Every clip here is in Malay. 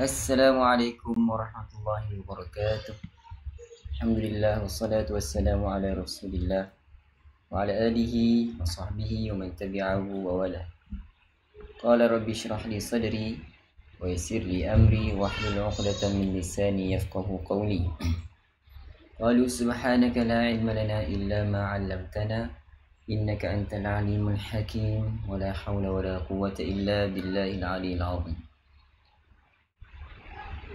Assalamualaikum warahmatullahi wabarakatuh. Alhamdulillah wassalatu wassalamu ala Rasulillah wa ala alihi wa sahbihi wa man tabi'ahu wa wala. Qala rabbi shrah li sadri wa yassir li amri wa hlul 'uqdatam min lisani yafqahu qawli. Qalu subhanaka la ilma lana illa ma 'allamtana innaka antal alimul hakim wa la hawla wa la quwwata illa billahil 'aliyyil 'azim.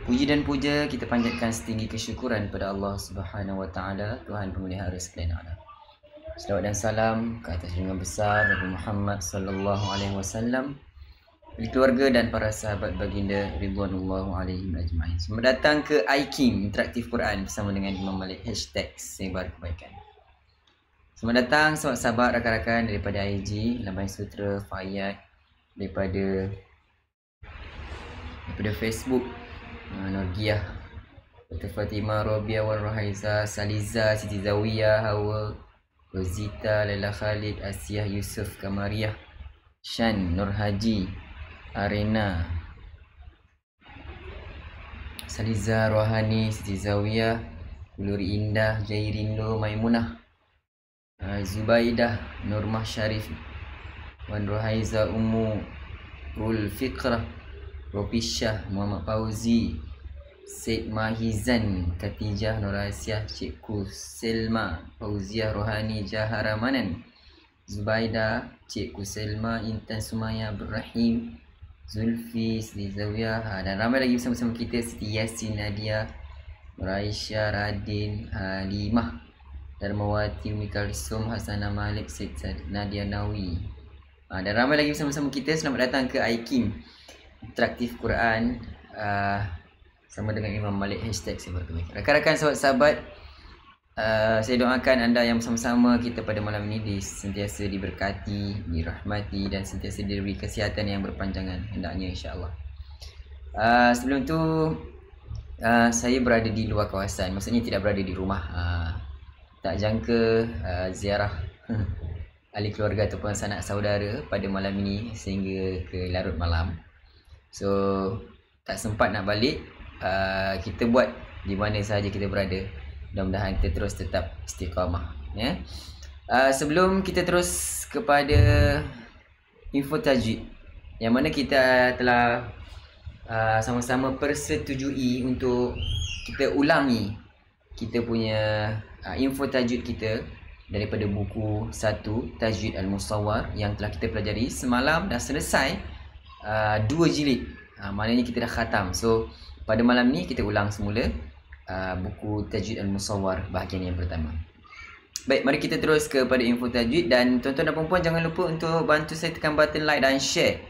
Puji dan puja kita panjatkan setinggi kesyukuran pada Allah Subhanahu wa taala, Tuhan pemelihara sekalian alam. Selawat dan salam ke atas junjungan besar Nabi Muhammad sallallahu alaihi wasallam, keluarga dan para sahabat baginda ridwanullahu alaihim ajmain. Selamat datang ke iKim Interaktif Quran bersama dengan Imam Malik #sebar kebaikan. Selamat datang sahabat-sahabat rakan-rakan daripada IG, Lambai Sutra, Fayat, daripada Facebook, Norgiah, Dr. Fatimah, Robiah, Wan Rohaiza, Saliza, Siti Zawiyah, Hawa, Rosita, Laila Khalid, Asiyah, Yusuf, Kamariah, Shan, Nur Haji, Arena, Saliza, Rohani, Siti Zawiyah, Uluri Indah, Jairindo, Maimunah, Zubaidah, Nurmah Syarif, Wan Rohaiza, Ummu Rul Fiqrah, Ropisyah, Muhammad Fauzi, Syed Mahizan, Katijah, Nur Asyah, Cikgu Selma, Fauziah Rohani, Jahara Manan, Zubaida, Cikgu Selma, Intan Sumaya, Abdul Rahim, Zulfi, Siti Zawiyah, dan ramai lagi bersama-sama kita, Siti Yasin, Nadia, Nur Aisyah, Radin, Halimah, Darmawati, Umi Kalsum, Hasanah Malik, Syed Nadia Nawi, dan ramai lagi bersama-sama kita. Selamat datang ke iKim Interaktif Quran sama dengan Imam Malik #sebar kebaikan. Rakan-rakan, sahabat-sahabat, saya doakan anda yang bersama-sama kita pada malam ini sentiasa diberkati, dirahmati dan sentiasa diberi kesihatan yang berpanjangan hendaknya, insya-Allah. Sebelum tu saya berada di luar kawasan, maksudnya tidak berada di rumah. Tak jangka ziarah ahli keluarga ataupun sanak saudara pada malam ini sehingga ke larut malam. So tak sempat nak balik. Kita buat di mana sahaja kita berada. Mudah-mudahan kita terus tetap istiqamah, ya. Sebelum kita terus kepada info tajwid yang mana kita telah sama-sama persetujui untuk kita ulangi kita punya info tajwid kita daripada buku 1 Tajwid Al-Musawwar yang telah kita pelajari semalam. Dah selesai 2 jilid, maknanya kita dah khatam. So pada malam ni kita ulang semula buku Tajwid Al-Musawwar bahagian yang pertama. Baik, mari kita terus kepada info tajwid. Dan tuan-tuan dan puan-puan, jangan lupa untuk bantu saya tekan button like dan share.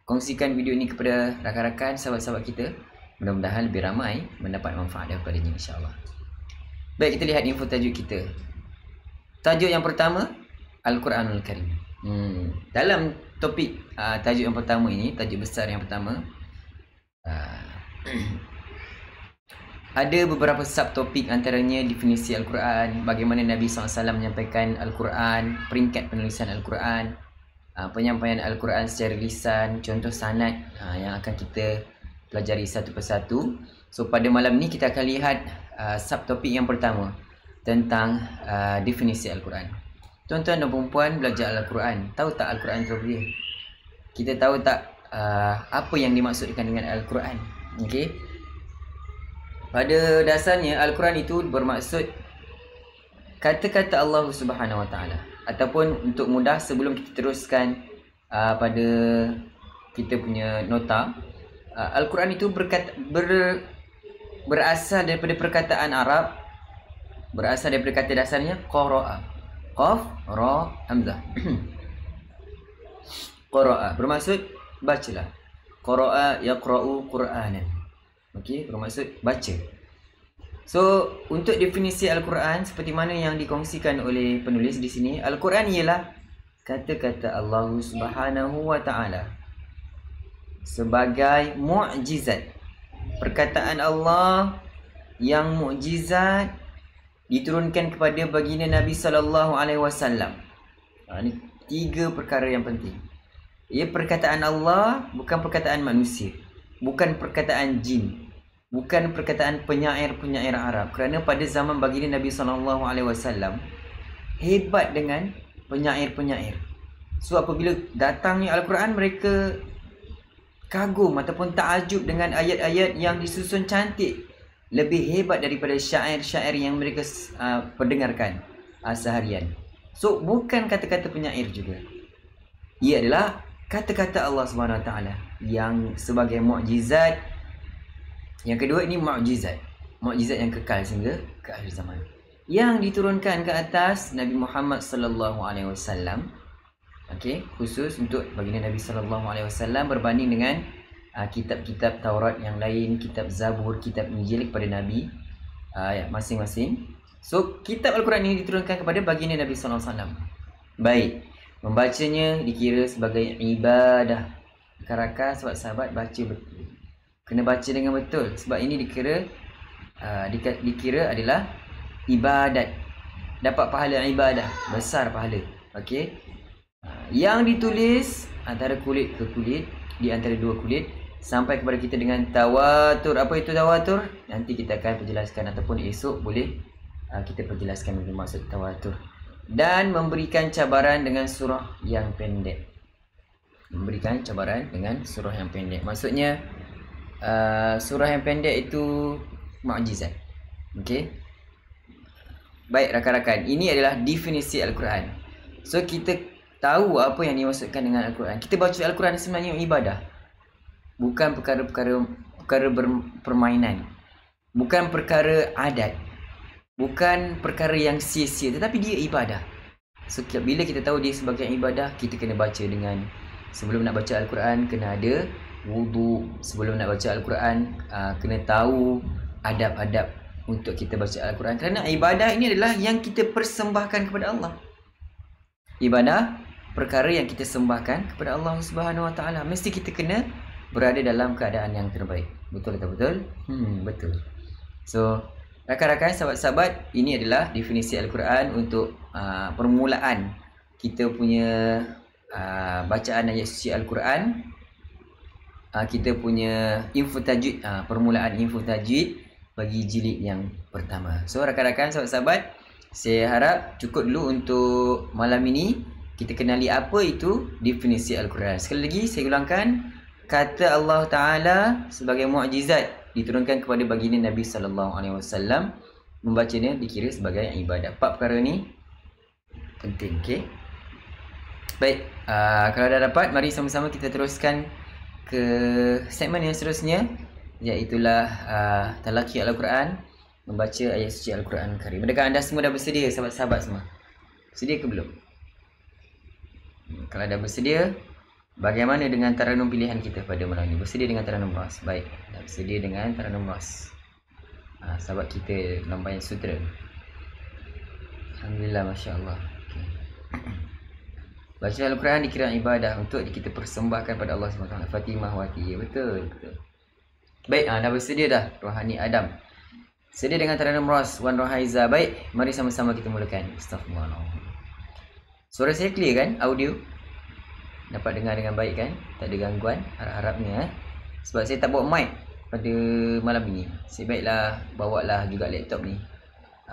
Kongsikan video ini kepada rakan-rakan, sahabat-sahabat kita. Mudah-mudahan lebih ramai mendapat manfaat daripadanya, insya-Allah. Baik, kita lihat info tajwid kita. Tajuk yang pertama, Al-Quranul Karim. Dalam topik tajuk yang pertama ini, tajuk besar yang pertama, ada beberapa subtopik, antaranya definisi Al-Quran, bagaimana Nabi SAW menyampaikan Al-Quran, peringkat penulisan Al-Quran, penyampaian Al-Quran secara lisan, contoh sanad yang akan kita pelajari satu persatu. So pada malam ni kita akan lihat subtopik yang pertama tentang definisi Al-Quran. Tuan-tuan dan perempuan belajar Al-Quran, tahu tak Al-Quran itu apa dia? Kita tahu tak apa yang dimaksudkan dengan Al-Quran? Okey. Pada dasarnya Al-Quran itu bermaksud kata-kata Allah Subhanahu Wa Taala. Ataupun untuk mudah, sebelum kita teruskan pada kita punya nota, Al-Quran itu berasal daripada perkataan Arab, berasal daripada kata dasarnya qara'a. Qaf, ra, hamzah. Qara'a bermaksud bacalah. Qara'a yaqra'u Qur'anan. Okey, bermaksud baca. So, untuk definisi Al-Quran seperti mana yang dikongsikan oleh penulis di sini, Al-Quran ialah kata-kata Allah Subhanahu wa taala sebagai mukjizat. Perkataan Allah yang mukjizat diturunkan kepada baginda Nabi sallallahu alaihi wasallam. Ini 3 perkara yang penting. Ia perkataan Allah, bukan perkataan manusia, bukan perkataan jin, bukan perkataan penyair-penyair Arab. Kerana pada zaman baginda Nabi sallallahu alaihi wasallam hebat dengan penyair-penyair. So apabila datangnya Al-Quran, mereka kagum ataupun takjub dengan ayat-ayat yang disusun cantik, lebih hebat daripada syair-syair yang mereka perdengarkan seharian. So bukan kata-kata penyair juga. Ia adalah kata-kata Allah Subhanahu Wa Taala yang sebagai mukjizat. Yang kedua, ini mukjizat. Mukjizat yang kekal sehingga ke akhir zaman. Yang diturunkan ke atas Nabi Muhammad sallallahu alaihi wasallam. Okey, khusus untuk baginda Nabi sallallahu alaihi wasallam berbanding dengan kitab-kitab Taurat yang lain, kitab Zabur, kitab Injil kepada Nabi masing-masing. So, kitab Al-Quran ini diturunkan kepada baginda Nabi sallallahu alaihi wasallam. Baik, membacanya dikira sebagai ibadah. Rakan-rakan, sahabat-sahabat, baca betul. Kena baca dengan betul sebab ini dikira adalah ibadat. Dapat pahala ibadah, besar pahala. Okey. Yang ditulis antara kulit ke kulit, di antara 2 kulit, sampai kepada kita dengan tawatur. Apa itu tawatur? Nanti kita akan perjelaskan ataupun esok boleh kita perjelaskan maksud tawatur. Dan memberikan cabaran dengan surah yang pendek. Memberikan cabaran dengan surah yang pendek. Maksudnya surah yang pendek itu mukjizat. Okey. Baik rakan-rakan, ini adalah definisi Al-Quran. So kita tahu apa yang dimaksudkan dengan Al-Quran. Kita baca Al-Quran sebenarnya ibadah. Bukan perkara permainan. Bukan perkara adat. Bukan perkara yang sia-sia, tetapi dia ibadah. So bila kita tahu dia sebagai ibadah, kita kena baca dengan, sebelum nak baca Al-Quran kena ada wudu. Sebelum nak baca Al-Quran kena tahu adab-adab untuk kita baca Al-Quran. Kerana ibadah ini adalah yang kita persembahkan kepada Allah. Ibadah, perkara yang kita sembahkan kepada Allah Subhanahu Wa Taala. Mesti kita kena berada dalam keadaan yang terbaik. Betul atau betul? Betul. So, rakan-rakan, sahabat-sahabat, ini adalah definisi Al-Quran untuk permulaan kita punya bacaan ayat suci Al-Quran. Kita punya info tajwid, permulaan info tajwid bagi jilid yang pertama. So, rakan-rakan, sahabat-sahabat, saya harap cukup dulu untuk malam ini. Kita kenali apa itu definisi Al-Quran. Sekali lagi saya ulangkan, kata Allah Ta'ala sebagai mukjizat diturunkan kepada baginda Nabi sallallahu alaihi wasallam. Membacanya dikira sebagai ibadah. 4 perkara ni penting. Okey. Baik, kalau dah dapat, mari sama-sama kita teruskan ke segmen yang seterusnya, iaitulah talaqi Al-Quran, membaca ayat suci Al-Quran Karim. Adakah anda semua dah bersedia, sahabat-sahabat semua? Bersedia ke belum? Kalau dah bersedia, bagaimana dengan taranum pilihan kita pada malam ini? Bersedia dengan taranum ras? Baik, dah bersedia dengan taranum ras. Sahabat kita Lambayan Sutra. Alhamdulillah, Masya Allah. Okay. Baca Al-Quran dikira ibadah untuk kita persembahkan pada Allah SWT. Fatimah Wati. Ya, betul. Baik, dah bersedia dah Rohani Adam. Sedia dengan taranum ras Wan Rohaiza. Baik, mari sama-sama kita mulakan. Astaghfirullah. Suara saya clear kan? Audio dapat dengar dengan baik kan? Tak ada gangguan, harap-harapnya. Sebab saya tak bawa mic pada malam ini. Sebaiklah bawalah juga laptop ni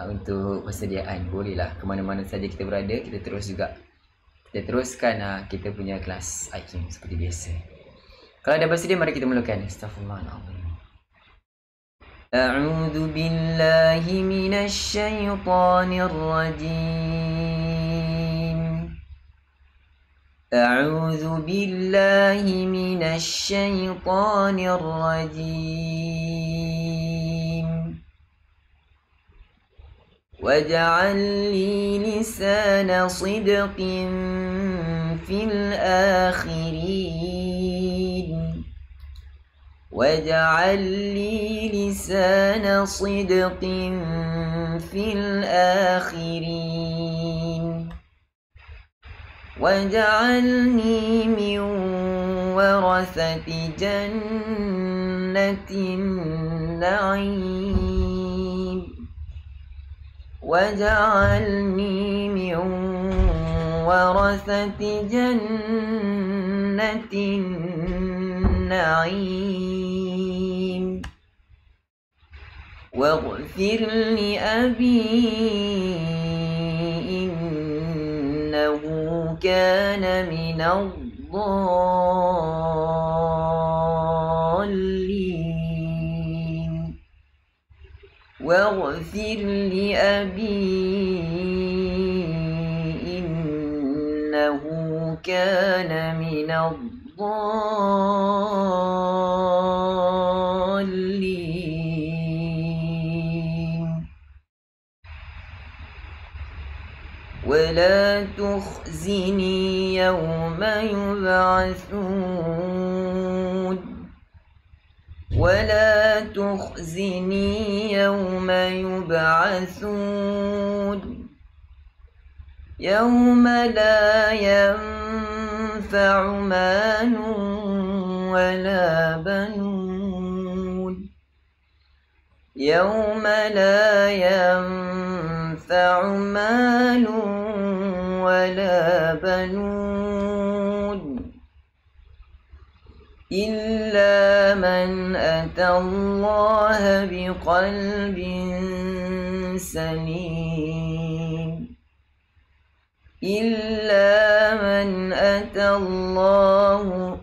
untuk persediaan. Bolehlah ke mana-mana saja kita berada, kita terus juga. Kita teruskan kita punya kelas IQ seperti biasa. Kalau dah bersedia, mari kita mulakan. Astaghfirullahaladzim. A'udzu billahi minasy syaithanir rajim. أعوذ بالله من الشيطان الرجيم واجعل لي لسان صدق في الآخرين واجعل لي لسان صدق في الآخرين واجعلني من ورثة جنة النعيم واجعلني من ورثة جنة النعيم واغفر لأبي إنه كان من الضالين واغفر لأبي إنه كان من الضالين ولا تخزني يوم يبعثون ولا تخزني يوم يبعثون يوم لا ينفع مال ولا بنون يوم لا ينفع مال ولا بنون إلا من أتى الله بقلب سليم إلا من أتى الله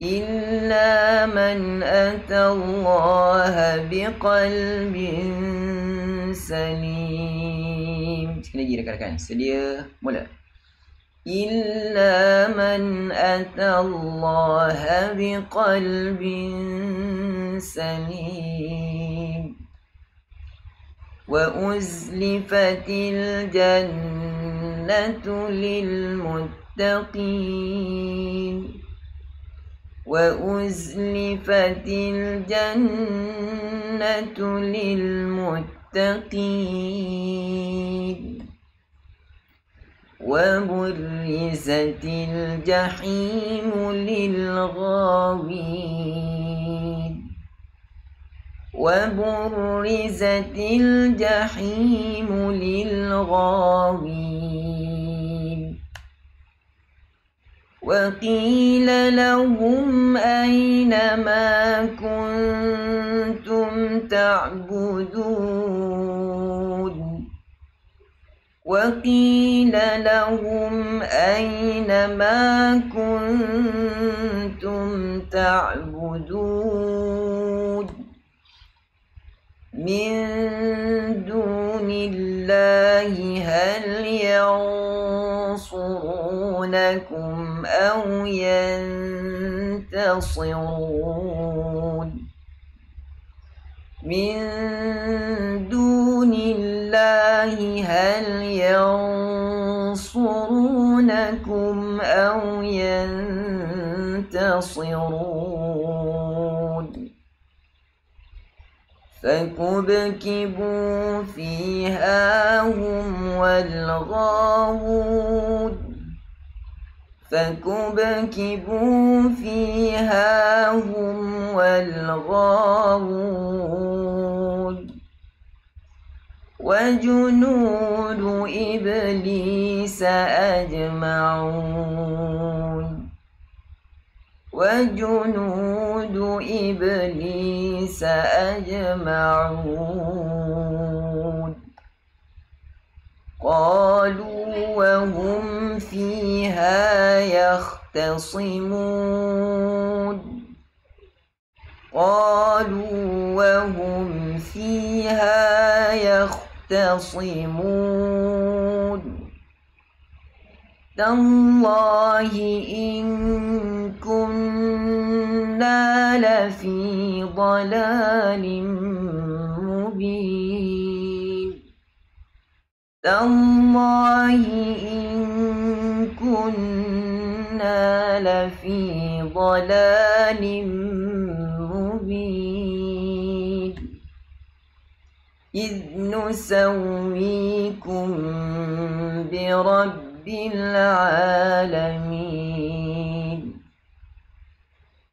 إلا من أتى الله بقلب سليم. Sekali lagi rekan-rekan, sedia mula. إلا من أتى الله بقلب سليم وأزلفت الجنة للمتقين وأزلفت الجنة للمتقين وبرزت الجحيم للغاوين وبرزت الجحيم للغاوين وقيل لهم أين ما كنتم تعبدون وقيل لهم أين ما كنتم تعبدون من دون الله هل ينصرونكم أو ينتصرون من دون الله هل ينصرونكم أو ينتصرون فكبكبوا فيها هم والغاوون فكبكبوا فيها هم والغاوون وجنود إبليس أجمعون وجنود إبليس أجمعون قالوا وهم فيها يختصمون قالوا وهم فيها يختصمون تالله إن كنا لفي ضلال مبين تالله إن كنا لفي ضلال مبين إذ نسويكم برب العالمين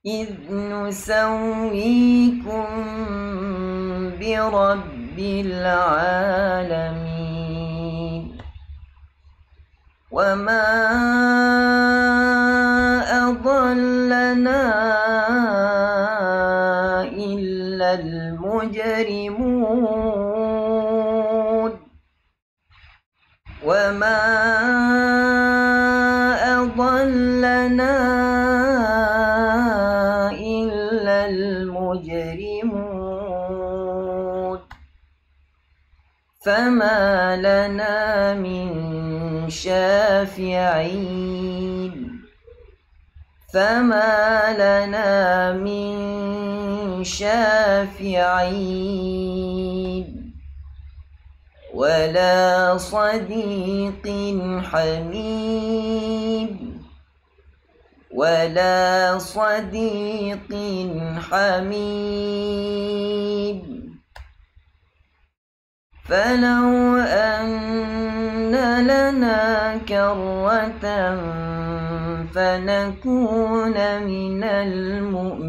إذ نسويكم برب العالمين وما أضلنا إلا المجرمون وما أضلنا إلا المجرمون فما لنا من شافعين فما لنا من شافعين ولا صديق حميم ولا صديق حميم فلو أن لنا كرة فنكون من المؤمنين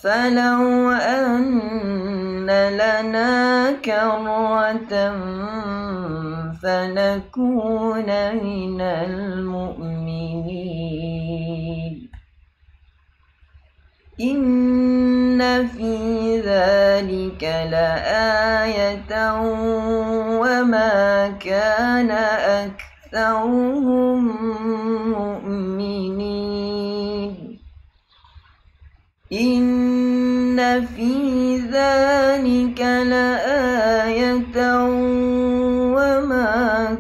فلو أن لنا كرة فنكون من المؤمنين إن في ذلك لآية وما كان أكثرهم مؤمنين إن في ذلك لآية وما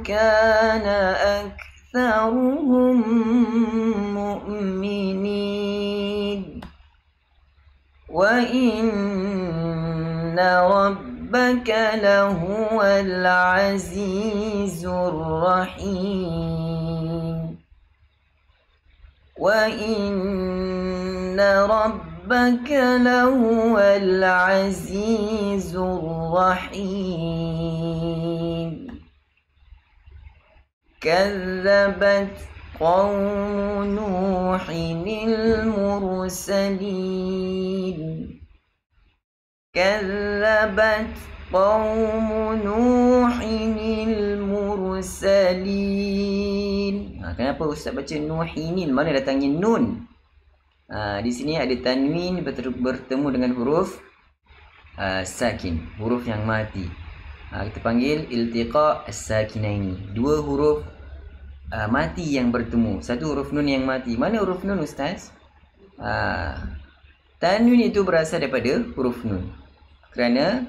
كان أكثرهم مؤمنين وإن ربك لهو العزيز الرحيم وإن ربك لهو العزيز الرحيم كذبت قوم نوح المرسلين كذبت قوم نوح المرسلين. Kenapa Ustaz baca Nuhinin? Mana datangnya nun? Di sini ada tanwin bertemu dengan huruf sakin, huruf yang mati. Kita panggil iltiqa as-sakinaini. Dua huruf mati yang bertemu. Satu huruf nun yang mati. Mana huruf nun Ustaz? Tanwin itu berasal daripada huruf nun. Kerana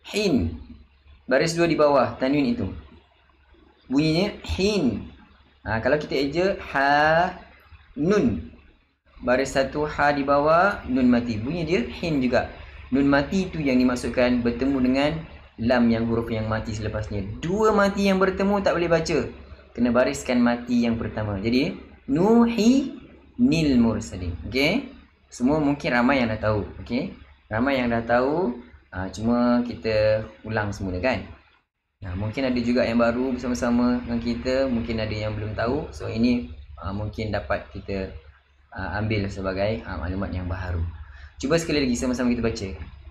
hin, baris dua di bawah tanwin itu bunyinya hin. Kalau kita eja ha nun, baris satu ha di bawah, nun mati, bunyi dia hin juga. Nun mati itu yang dimaksudkan bertemu dengan lam yang huruf yang mati selepasnya. Dua mati yang bertemu tak boleh baca, kena bariskan mati yang pertama. Jadi nuhi nil mursalin. Okey, semua mungkin ramai yang dah tahu. Okey, ramai yang dah tahu, cuma kita ulang semula kan. Mungkin ada juga yang baru bersama-sama dengan kita, mungkin ada yang belum tahu. So ini mungkin dapat kita ambil sebagai maklumat yang baharu. Cuba sekali lagi sama-sama kita baca.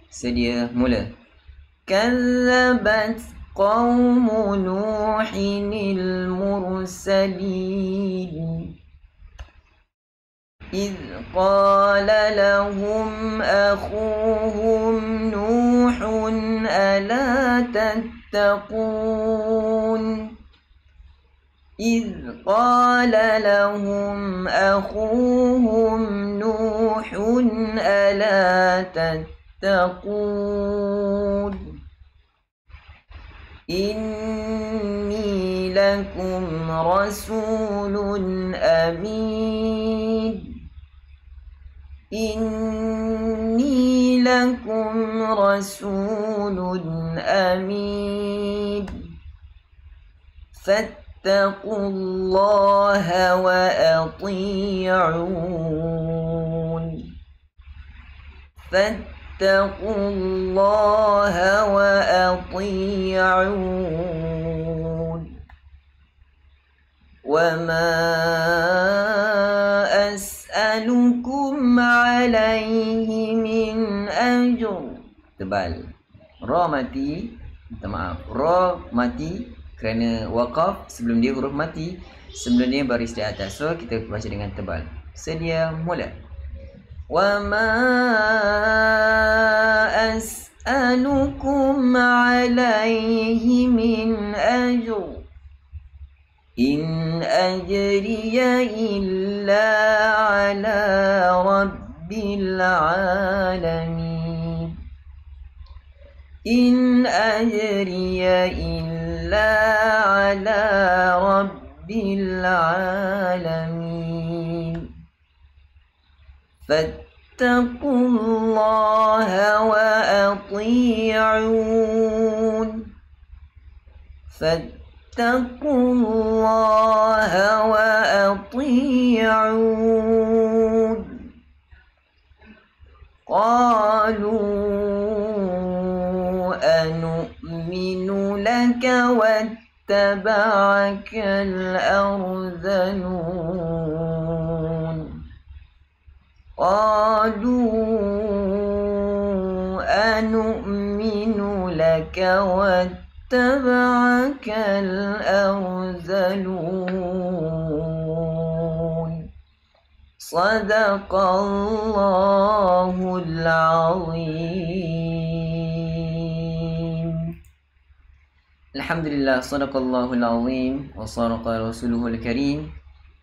Sedia mula. Kazzabat qaumu Nuhinil mursalin إذ قال لهم أخوهم نوح ألا تتقون إذ قال لهم أخوهم نوح ألا تتقون إني لكم رسول أمين إني لكم رسول أمين فاتقوا الله وأطيعون فاتقوا الله وأطيعون وما أسألكم عليه من أجر. Tebal. Ra mati. Minta maaf. Ra mati kerana waqaf sebelum dia huruf mati, sebelum dia baris di atas. So kita baca dengan tebal. Sedia mula. Wa ma as'alukum alaihi min ajr in ajriya illa ala rabbil alamin in ajriya illa ala rabbil alamin فاتقوا الله وأطيعون فاتقوا الله وأطيعون قالوا أنؤمن لك واتبعك الأرذلون قالوا أنؤمن لك واتبعك الأرذلون صدق الله العظيم. Alhamdulillah, sadaqallahul azim wa sadaqa rasuluhul karim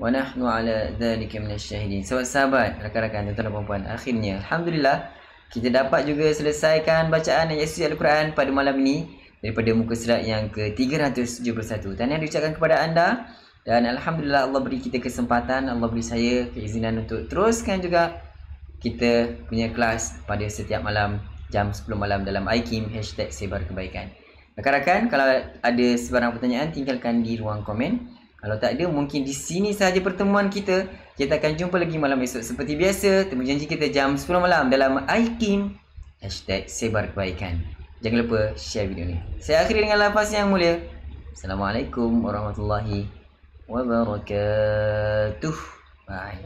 wa nahnu ala dhalika minasyahidin. Sahabat-sahabat, rakan-rakan, tuan-tuan dan puan-puan, akhirnya alhamdulillah kita dapat juga selesaikan bacaan ayat suci Al-Quran pada malam ini daripada muka surat yang ke-371. Tahniah diucapkan kepada anda dan alhamdulillah Allah beri kita kesempatan, Allah beri saya keizinan untuk teruskan juga kita punya kelas pada setiap malam jam 10 malam dalam iKim #sebarkebaikan. Rakan-rakan, kalau ada sebarang pertanyaan tinggalkan di ruang komen. Kalau tak ada, mungkin di sini sahaja pertemuan kita. Kita akan jumpa lagi malam esok. Seperti biasa, temu janji kita jam 10 malam dalam iKim #sebarkebaikan. Jangan lupa share video ni. Saya akhiri dengan lafaz yang mulia. Assalamualaikum warahmatullahi wabarakatuh. Bye.